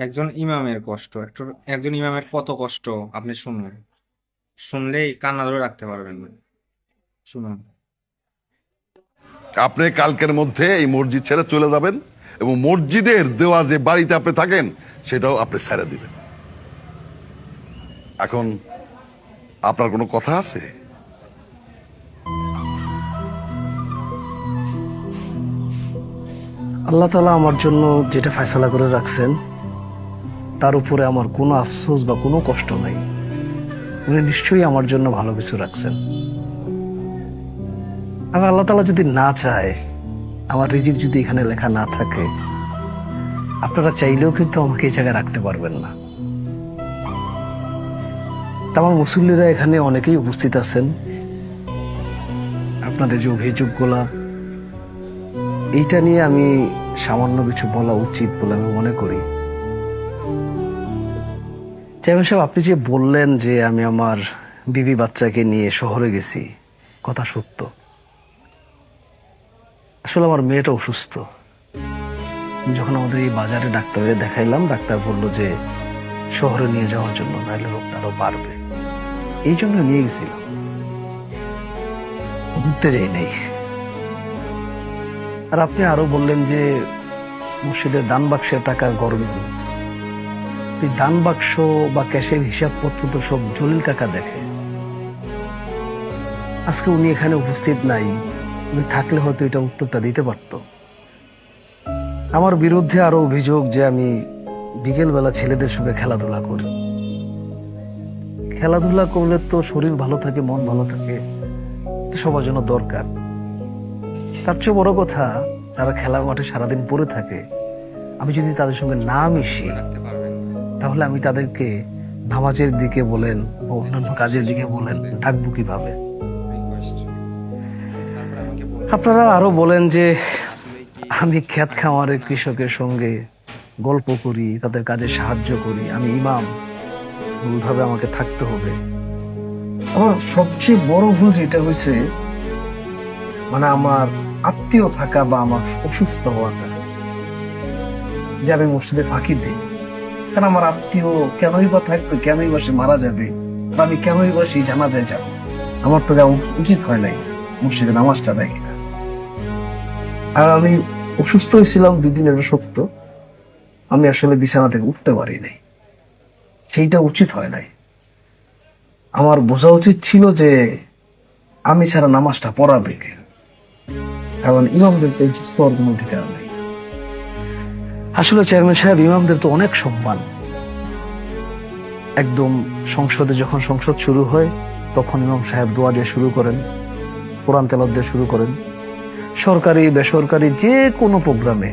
একজন ইমামের কষ্ট একজন ইমামের কত কষ্ট আপনি শুনবেন, শুনলেই কান্না ধরে রাখতে পারবেন না। শুনুন। আপনি কালকের মধ্যে এই মসজিদ ছেড়ে চলে যাবেন এবং মসজিদের দেওয়া যে বাড়িতে আপনি থাকেন সেটাও আপনি ছেড়ে দিবেন। এখন আপনার কোনো কথা আছে? আল্লাহ তাআলা আমার জন্য যেটা ফয়সালা করে রাখছেন তার উপরে আমার কোনো আফসোস বা কোনো কষ্ট নাই। উনি নিশ্চয়ই আমার জন্য ভালো কিছু রাখছেন। আমি আল্লাহ তাআলা যদি না চায়, আমার রিজিক যদি এখানে লেখা না থাকে, আপনারা চাইলেও কিন্তু আমাকে এই জায়গায় রাখতে পারবেন না। তা আমার মুসল্লিরা এখানে অনেকেই উপস্থিত আছেন। আপনাদের যে অভিযোগগুলা, এইটা নিয়ে আমি সামান্য কিছু বলা উচিত বলে আমি মনে করি। চেয়ারম্যান সাহেব, আপনি যে বললেন যে আমি আমার বিবি বাচ্চাকে নিয়ে শহরে গেছি, কথা সত্য। আসলে আমার মেয়েটা অসুস্থ। যখন আমাদের এই বাজারে ডাক্তারে দেখাইলাম, ডাক্তার বললো যে শহরে নিয়ে যাওয়ার জন্য, নাহলে রোগটা আরো বাড়বে। এই জন্য নিয়ে গেছিলাম, ঘুরতে যাই নাই। আর আপনি আরো বললেন যে মসজিদের দান বাক্সের টাকার গরমিল। এই দান বাক্স বা ক্যাশের হিসাবপত্র তো সব জলিল কাকা দেখে। আজকে উনি এখানে উপস্থিত নাই, উনি থাকলে হয়তো এটা উত্তরটা দিতে পারত। আমার বিরুদ্ধে আরো অভিযোগ যে আমি বিকেল বেলা ছেলেদের সঙ্গে খেলাধুলা করি। খেলাধুলা করলে তো শরীর ভালো থাকে, মন ভালো থাকে, এটা সবার জন্য দরকার। তার চেয়ে বড় কথা, যারা খেলার মাঠে সারাদিন পড়ে থাকে, আমি যদি তাদের সঙ্গে না মিশি, রাখতে পারবেন না। তাহলে আমি তাদেরকে নামাজের দিকে বলেন বা অন্যান্য কাজের দিকে বলেন ডাকবো কিভাবে? রিকোয়েস্ট। তারপরে আমাকে বলবেন আপনারা আরো বলেন যে আসলে কি আমি ক্ষেত খামারের কৃষকের সঙ্গে গল্প করি, তাদের কাজে সাহায্য করি, আমি ইমাম, ওইভাবে আমাকে থাকতে হবে। আমার সবচেয়ে বড় ভুল যেটা হয়েছে, মানে আমার আত্মীয় থাকা বা আমার অসুস্থ হওয়াটা, যে আমি মসজিদে ফাঁকি দিই। কারণ আমার আত্মীয় কেনই বা থাকবে, কেনই বা সে মারা যাবে, বা আমি কেনই বা সেই জানাজায় যাবো। আমার তো যাওয়া উচিত হয় নাই, মসজিদে নামাজটা দেয় কিনা। আর আমি অসুস্থ হয়েছিলাম 2 দিন, এটা সত্য। আমি আসলে বিছানা থেকে উঠতে পারি নাই, সেইটা উচিত হয় নাই। আমার বোঝা উচিত ছিল যে আমি ছাড়া নামাজটা পড়াবে কে, কারণ ইমামদের তো এই স্তর কোনো অধিকার নেই। আসলে চেয়ারম্যান সাহেব, ইমামদের তো অনেক সম্মান। একদম সংসদে যখন সংসদ শুরু হয়, তখন ইমাম সাহেব দোয়া দিয়ে শুরু করেন, কোরআন তেলাওয়াত দিয়ে শুরু করেন। সরকারি বেসরকারি যে কোনো প্রোগ্রামে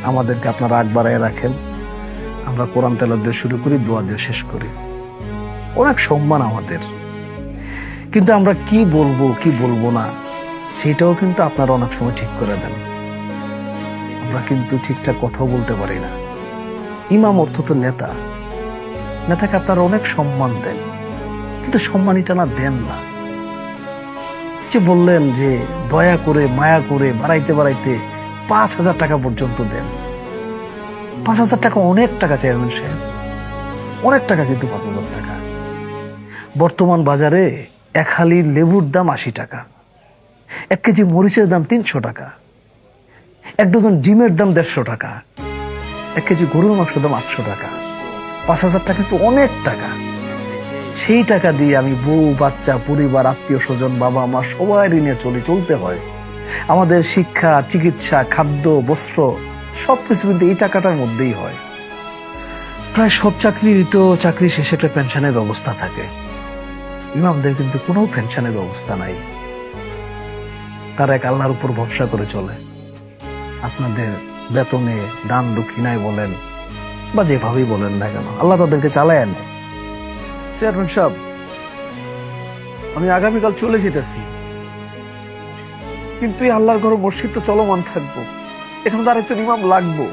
আমাদেরকে আপনারা আগ বাড়ায় রাখেন, আমরা কোরআন তেলাওয়াত দিয়ে শুরু করি, দোয়া দিয়ে শেষ করি। অনেক সম্মান আমাদের। কিন্তু আমরা কি বলবো কি বলবো না, সেটাও কিন্তু আপনারা অনেক সময় ঠিক করে দেন। আমরা কিন্তু ঠিকঠাক কথাও বলতে পারি না। ইমাম অর্থ তো নেতা, নেতাকে আপনারা অনেক সম্মান দেন, কিন্তু সম্মানিটা না দেন না। যে বললেন যে দয়া করে মায়া করে বাড়াইতে বাড়াইতে 5,000 টাকা পর্যন্ত দেন। 5,000 টাকা অনেক টাকা, চেয়ারম্যান সাহেব, অনেক টাকা। কিন্তু 5,000 টাকা বর্তমান বাজারে এক হালি লেবুর দাম 80 টাকা, 1 কেজি মরিচের দাম 300 টাকা, 1 ডজন ডিমের দাম 150 টাকা, 1 কেজি গরুর মাংসের দাম 800 টাকা। 5,000 টাকা তো অনেক টাকা। সেই টাকা দিয়ে আমি বউ বাচ্চা পরিবার আত্মীয় স্বজন বাবা মা সবাই নিয়ে চলতে হয়। আমাদের শিক্ষা চিকিৎসা খাদ্য বস্ত্র সবকিছু কিন্তু এই টাকাটার মধ্যেই হয়। প্রায় সব চাকরিরই তো চাকরি শেষে একটা পেনশনের ব্যবস্থা থাকে। ইমামদের কিন্তু কোনো পেনশনের ব্যবস্থা নাই। তারা এক আল্লাহর উপর ভরসা করে চলে। আপনাদের বেতনে দান দক্ষিণায় বলেন বা যেভাবেই বলেন না কেন, আল্লাহ তাদেরকে চালায় নেয়। চেয়ারম্যান সাহেব, আমি আগামীকাল চলে যেতেছি, কিন্তু এই আল্লাহর ঘর মসজিদ তো চলমান থাকবো। এখানে তার একজন ইমাম লাগবো।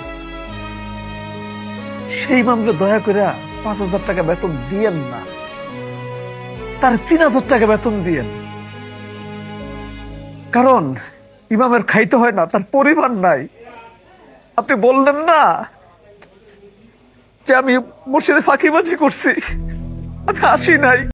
সেই ইমামকে দয়া করে 5,000 টাকা বেতন দিয়েন না, তার 3,000 টাকা বেতন দিয়েন। কারণ ইমামের খাইতে হয় না, তার পরিবার নাই। আপনি বললেন না যে আমি মসজিদে ফাঁকিবাজি করছি, আমি আসি নাই।